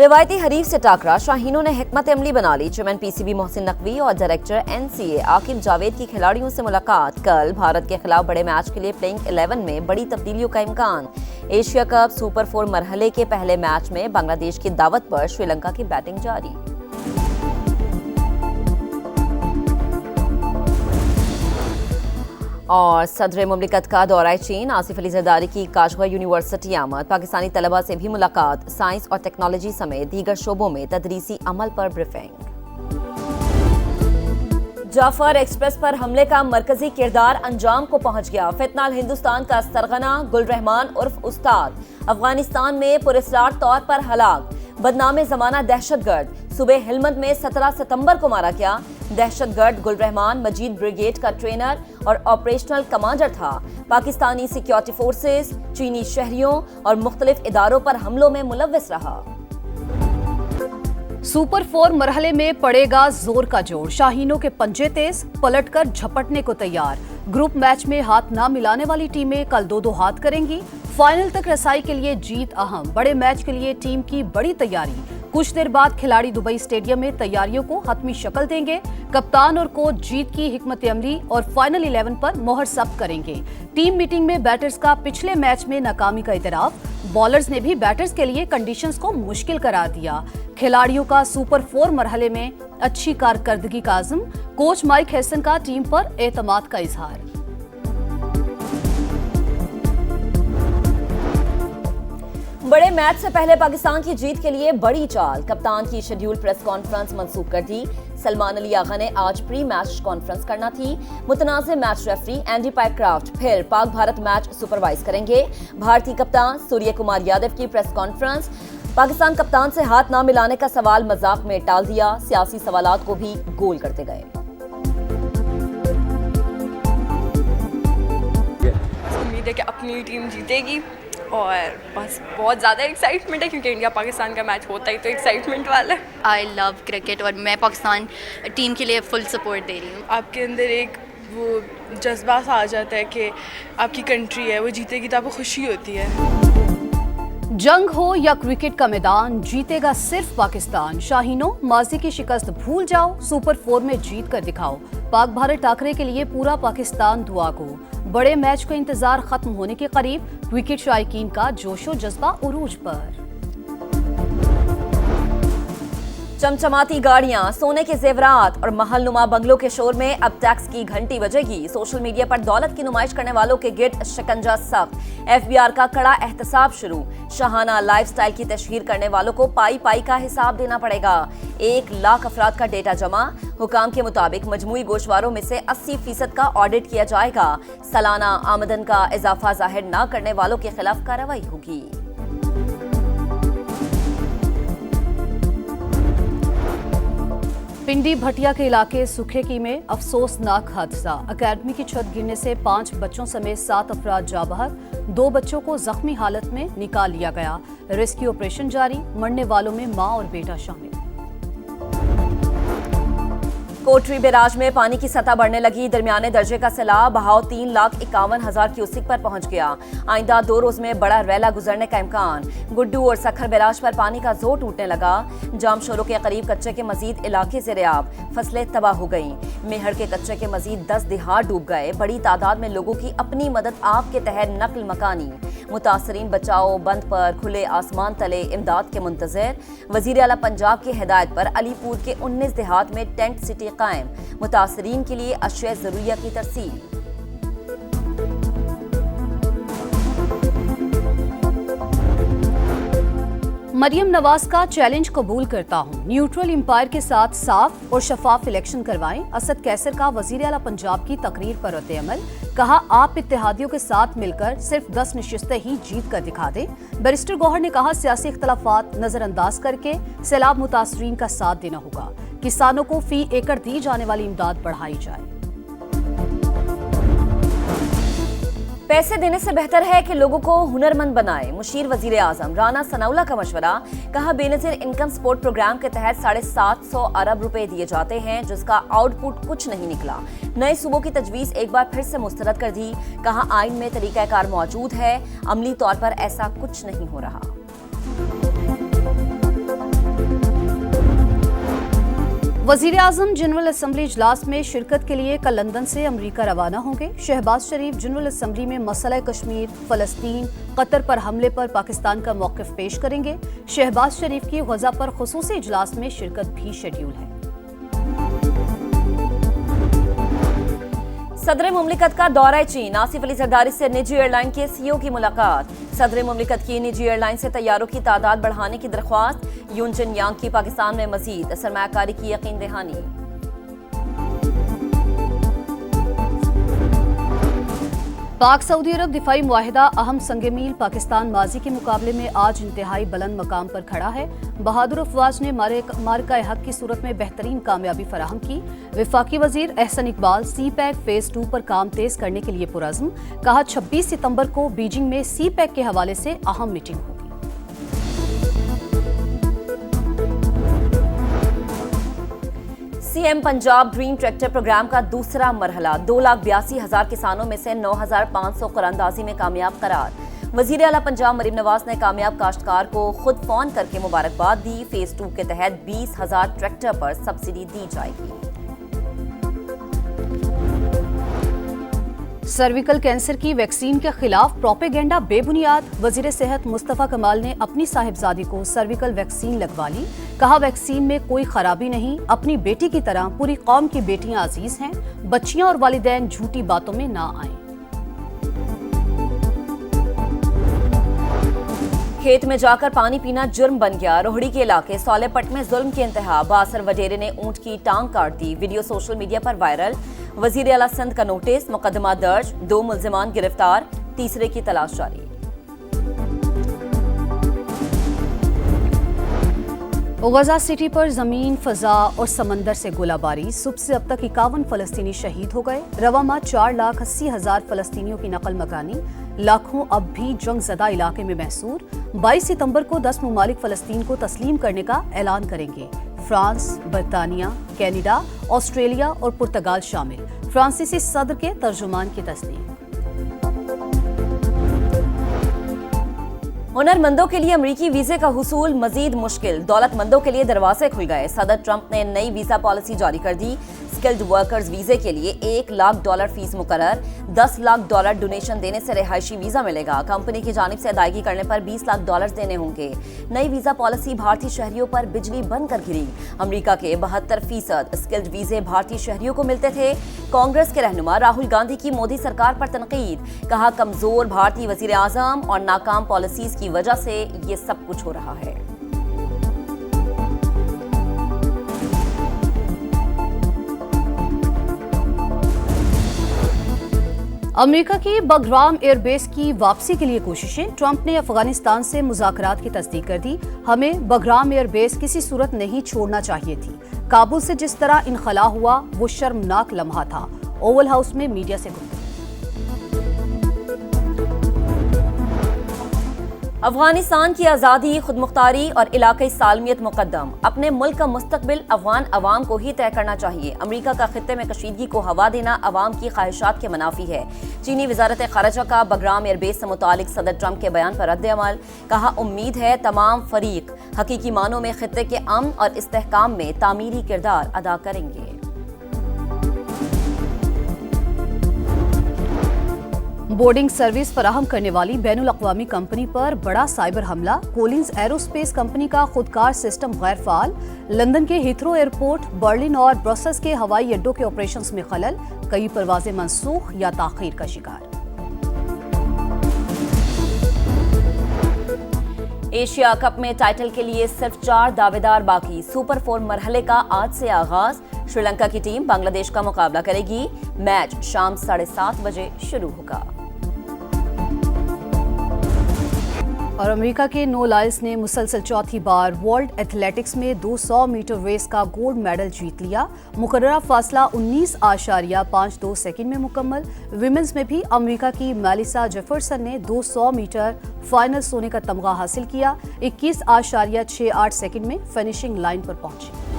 रिवायती हरीफ से टाकरा, शाहीनों ने हिकमत अमली बना ली। चेयरमैन पीसीबी मोहसिन नकवी और डायरेक्टर एनसीए आकिब जावेद की खिलाड़ियों से मुलाकात। कल भारत के खिलाफ बड़े मैच के लिए प्लेइंग 11 में बड़ी तब्दीलियों का इम्कान। एशिया कप सुपर 4 मरहले के पहले मैच में बांग्लादेश की दावत पर श्रीलंका की बैटिंग जारी। और सदर मुमलिकत का दौरा चीन, आसिफ अली जरदारी की काशगोह यूनिवर्सिटी आमद। पाकिस्तानी तलबा से भी मुलाकात। साइंस और टेक्नोलॉजी समेत दीगर शोबों में तदरीसी अमल पर ब्रीफिंग। जाफर एक्सप्रेस पर हमले का मरकजी किरदार अंजाम को पहुंच गया। फितनाल हिंदुस्तान का सरगना गुल रहमान उर्फ उस्ताद अफगानिस्तान में पुरस्कार तौर पर हलाक। बदनामे जमाना दहशतगर्द सुबह हिलमंद में 17 सितंबर को मारा गया। दहशतगर्द गुल रहमान मजीद ब्रिगेड का ट्रेनर और ऑपरेशनल कमांडर था। पाकिस्तानी सिक्योरिटी फोर्सेस चीनी शहरियों और मुख्तलिफ इदारों पर हमलों में मुलव्विस रहा। सुपर 4 मरहले में पड़ेगा जोर का जोर। शाहीनों के पंजे तेज, पलटकर झपटने को तैयार। ग्रुप मैच में हाथ ना मिलाने वाली टीमें कल 2-2 हाथ करेंगी। फाइनल तक रसाई के लिए जीत अहम। बड़े मैच के लिए टीम की बड़ी तैयारी। कुछ देर बाद खिलाड़ी दुबई स्टेडियम में तैयारियों को हतमी शक्ल देंगे। कप्तान और कोच जीत की हिकमत अमली और फाइनल 11 पर मोहर जब्त करेंगे। टीम मीटिंग में बैटर्स का पिछले मैच में नाकामी का इतराफ। बॉलर्स ने भी बैटर्स के लिए कंडीशंस को मुश्किल करार दिया। खिलाड़ियों का सुपर 4 मरहले में अच्छी कारकर्दगी का आज़म। कोच माइक हैसन का टीम पर एतमाद का इजहार। बड़े मैच से पहले पाकिस्तान की जीत के लिए बड़ी चाल। कप्तान की शेड्यूल प्रेस कॉन्फ्रेंस मंसूख कर दी। सलमान अली आगा ने आज प्री मैच कॉन्फ्रेंस करना थी। मुतनाज़े मैच रेफरी एंडी पायक्राफ्ट फिर पाक भारत मैच सुपरवाइज करेंगे। भारतीय कप्तान सूर्य कुमार यादव की प्रेस कॉन्फ्रेंस। पाकिस्तान कप्तान से हाथ ना मिलाने का सवाल मजाक में टाल दिया। सियासी सवालात को भी गोल करते गए। उम्मीद है कि अपनी टीम जीतेगी और बस बहुत ज़्यादा एक्साइटमेंट है क्योंकि इंडिया पाकिस्तान का मैच होता ही तो एक्साइटमेंट वाला है। आई लव क्रिकेट और मैं पाकिस्तान टीम के लिए फुल सपोर्ट दे रही हूँ। आपके अंदर एक वो जज्बा सा आ जाता है कि आपकी कंट्री है वो जीतेगी तो आपको खुशी होती है। जंग हो या क्रिकेट का मैदान, जीतेगा सिर्फ पाकिस्तान। शाहीनों, माजी की शिकस्त भूल जाओ, सुपर 4 में जीत कर दिखाओ। पाक भारत टाकरे के लिए पूरा पाकिस्तान दुआ को। बड़े मैच का इंतजार खत्म होने के करीब। क्रिकेट शायकीन का जोशो जज्बा उरूज पर। चमचमाती गाड़ियां, सोने के जेवरात और महलनुमा बंगलों के शोर में अब टैक्स की घंटी बजेगी। सोशल मीडिया पर दौलत की नुमाइश करने वालों के गिर्द शिकंजा सख्त। एफबीआर का कड़ा एहतसाब शुरू। शाहाना लाइफस्टाइल की तशहीर करने वालों को पाई पाई का हिसाब देना पड़ेगा। 1 लाख अफराद का डेटा जमा। हुकाम के मुताबिक मजमूई गोशवारों में से 80% का ऑडिट किया जाएगा। सालाना आमदन का इजाफा जाहिर न करने वालों के खिलाफ कार्रवाई होगी। पिंडी भटिया के इलाके सुखेकी में अफसोसनाक हादसा। अकेडमी की छत गिरने से 5 बच्चों समेत 7 अफराद जा बहक। 2 बच्चों को जख्मी हालत में निकाल लिया गया। रेस्क्यू ऑपरेशन जारी। मरने वालों में मां और बेटा शामिल। कोटरी बैराज में पानी की सतह बढ़ने लगी। दरमियाने दर्जे का सैलाब। बहाव 3,51,000 क्यूसिक पर पहुंच गया। आइंदा 2 रोज में बड़ा रैला गुजरने का इम्कान। गुड्डू और सखर बैराज पर पानी का जोर टूटने लगा। जाम शोरों के करीब कच्चे के मजीद इलाके ज़ेर-ए-आब। फसलें तबाह हो गईं। मेहर के कच्चे के मजीद 10 दिहाड़ डूब गए। बड़ी तादाद में लोगों की अपनी मदद आप के तहत नकल मकानी। मुतासरीन बचाओ बंद पर खुले आसमान तले इमदाद के मुंतजर। वजीर आला पंजाब की हिदायत पर अलीपुर के 19 देहात में टेंट सिटी कायम। मुतासरीन के लिए अशिया जरूरिया की तरसील। मरियम नवाज का चैलेंज कबूल करता हूं। न्यूट्रल एम्पायर के साथ साफ और शफाफ इलेक्शन करवाएं। असद कैसर का वजीर आला पंजाब की तकरीर पर रद्द-ए-अमल। कहा, आप इत्तेहादियों के साथ मिलकर सिर्फ 10 नशिस्तें ही जीत कर दिखा दें। बैरिस्टर गौहर ने कहा, सियासी इख्तलाफात नजरअंदाज करके सैलाब मुतासरीन का साथ देना होगा। किसानों को फी एकड़ दी जाने वाली इमदाद बढ़ाई जाए। पैसे देने से बेहतर है कि लोगों को हुनरमंद बनाए। मुशीर वजीर आजम राना सनाउल्लाह का मशवरा। कहा, बेनजीर इनकम सपोर्ट प्रोग्राम के तहत 750 अरब रुपए दिए जाते हैं जिसका आउटपुट कुछ नहीं निकला। नए सूबों की तजवीज एक बार फिर से मुस्तरद कर दी। कहा, आइन में तरीकाकार मौजूद है, अमली तौर पर ऐसा कुछ नहीं हो रहा। वजीर आजम जनरल असम्बली इजलास में शिरकत के लिए कल लंदन से अमरीका रवाना होंगे। शहबाज शरीफ जनरल असम्बली में मसला कश्मीर, फलस्तीन, कतर पर हमले पर पाकिस्तान का मौक़िफ़ पेश करेंगे। शहबाज शरीफ की गजा पर खुसूसी इजलास में शिरकत भी शेड्यूल है। सदर मुमलिकत का दौरा चीन, आसिफ अली जरदारी से निजी एयरलाइन के सीईओ की मुलाकात। सदर मुमलिकत की निजी एयरलाइन से तैयारों की तादाद बढ़ाने की दरख्वास्त। यूनचन यांग की पाकिस्तान में मजीद सरमायाकारी की यकीन दहानी। पाक सऊदी अरब दिफाई मुआहिदा अहम संग-ए-मील पाकिस्तान माजी के मुकाबले में आज इंतहाई बुलंद मकाम पर खड़ा है। बहादुर अफवाज ने मार्का हक की सूरत में बेहतरीन कामयाबी फराहम की। विफाकी वजीर एहसन इकबाल सी पैक फेज 2 पर काम तेज करने के लिए पुरज़्म। कहा 26 सितंबर को बीजिंग में सी पैक के हवाले से अहम मीटिंग होगी। CM Punjab green tractor program का दूसरा मरहला 2,82,000 किसानों में से 9,500 कुरानदाजी में कामयाब करार। वजीर आला पंजाब मरीम नवाज ने कामयाब काश्तकार को खुद फोन करके मुबारकबाद दी। फेज 2 के तहत 20,000 ट्रैक्टर पर सब्सिडी दी जाएगी। सर्विकल कैंसर की वैक्सीन के खिलाफ प्रोपेगेंडा बेबुनियाद। वजीर सेहत मुस्तफा कमाल ने अपनी साहिबजादी को सर्विकल वैक्सीन लगवा ली। कहा वैक्सीन में कोई खराबी नहीं, अपनी बेटी की तरह पूरी कौम की बेटियां अजीज हैं। बच्चियां और वालिदैन झूठी बातों में ना आएं। खेत में जाकर पानी पीना जुर्म बन गया। रोहड़ी के इलाके सौलेपट में जुल्म की इंतहा। बासर वडेरे ने ऊंट की टांग काट दी। वीडियो सोशल मीडिया पर वायरल। वजीर आला सिंध का नोटिस, मुकदमा दर्ज, 2 मुल्जिमान गिरफ्तार, तीसरे की तलाश जारी। गजा सिटी पर जमीन, फजा और समंदर से गोलाबारी। सुबह से अब तक 51 फलस्तीनी शहीद हो गए। रवा माह 4,80,000 फलस्तीनियों की नकल मकानी। लाखों अब भी जंग ज़दा इलाके में महसूर। 22 सितंबर को 10 मुमालिक फलस्तीन को तस्लीम करने का ऐलान करेंगे। फ्रांस, बरतानिया, कनाडा, ऑस्ट्रेलिया और पुर्तगाल शामिल। फ्रांसीसी सदर के तर्जुमान की तस्दीक। हुनरमंदों के लिए अमरीकी वीजे का हुसूल मजीद मुश्किल। दौलतमंदों के लिए दरवाजे खुल गए। सदर ट्रंप ने नई वीजा पॉलिसी जारी कर दी। स्किल्ड वर्कर्स वीजे के लिए $1 लाख फीस मुकर्रर। $10 लाख डोनेशन देने से रिहायशी वीजा मिलेगा। कंपनी की जानिब से अदायगी करने पर $20 लाख देने होंगे। नई वीजा पॉलिसी भारतीय शहरियों पर बिजली बंद कर गिरी। अमरीका के 72% स्किल्ड वीजे भारतीय शहरियों को मिलते थे। कांग्रेस के रहनुमा राहुल गांधी की मोदी सरकार पर तनकीद। कहा कमजोर भारतीय वजीर आजम और नाकाम पॉलिसीज की वजह से ये सब कुछ हो रहा है। अमेरिका की बगराम एयरबेस की वापसी के लिए कोशिशें। ट्रंप ने अफगानिस्तान से मुज़ाकरात की तस्दीक कर दी। हमें बगराम एयरबेस किसी सूरत नहीं छोड़ना चाहिए थी। काबुल से जिस तरह इनखला हुआ वो शर्मनाक लम्हा था। ओवल हाउस में मीडिया से गुफ्तगू। अफगानिस्तान की आज़ादी, खुदमुख्तारी और इलाक़ाई सालमियत मुकद्दम। अपने मुल्क का मुस्तकबिल अफगान अवाम को ही तय करना चाहिए। अमरीका का खित्ते में कशीदगी को हवा देना अवाम की ख्वाहिशात के मुनाफी है। चीनी वजारत ख़ारजा का बगराम एयरबेस से मुतालिक सदर ट्रंप के बयान पर रद्द अमल। कहा उम्मीद है तमाम फरीक हकीकी मानों में खित्ते के अमन और इस्तेहकाम में तामीरी किरदार अदा करेंगे। बोर्डिंग सर्विस फराहम करने वाली बैनुल अक़वामी कंपनी पर बड़ा साइबर हमला। कोलिंस एरोस्पेस कंपनी का खुदकार सिस्टम गैर फाल। लंदन के हीथ्रो एयरपोर्ट, बर्लिन और ब्रसेल्स के हवाई अड्डों के ऑपरेशंस में खलल। कई परवाजें मनसूख या ताख़ीर का शिकार। एशिया कप में टाइटल के लिए सिर्फ 4 दावेदार बाकी। सुपर 4 मरहले का आज से आगाज। श्रीलंका की टीम बांग्लादेश का मुकाबला करेगी। मैच शाम 7:30 बजे शुरू होगा। और अमेरिका के नो लाइल्स ने मुसलसल चौथी बार वर्ल्ड एथलेटिक्स में 200 मीटर रेस का गोल्ड मेडल जीत लिया। मुकर्ररा फासला 19.52 सेकंड में मुकम्मल। विमेंस में भी अमेरिका की मेलिसा जेफरसन ने 200 मीटर फाइनल सोने का तमगा हासिल किया। 21.68 सेकंड में फिनिशिंग लाइन पर पहुंची।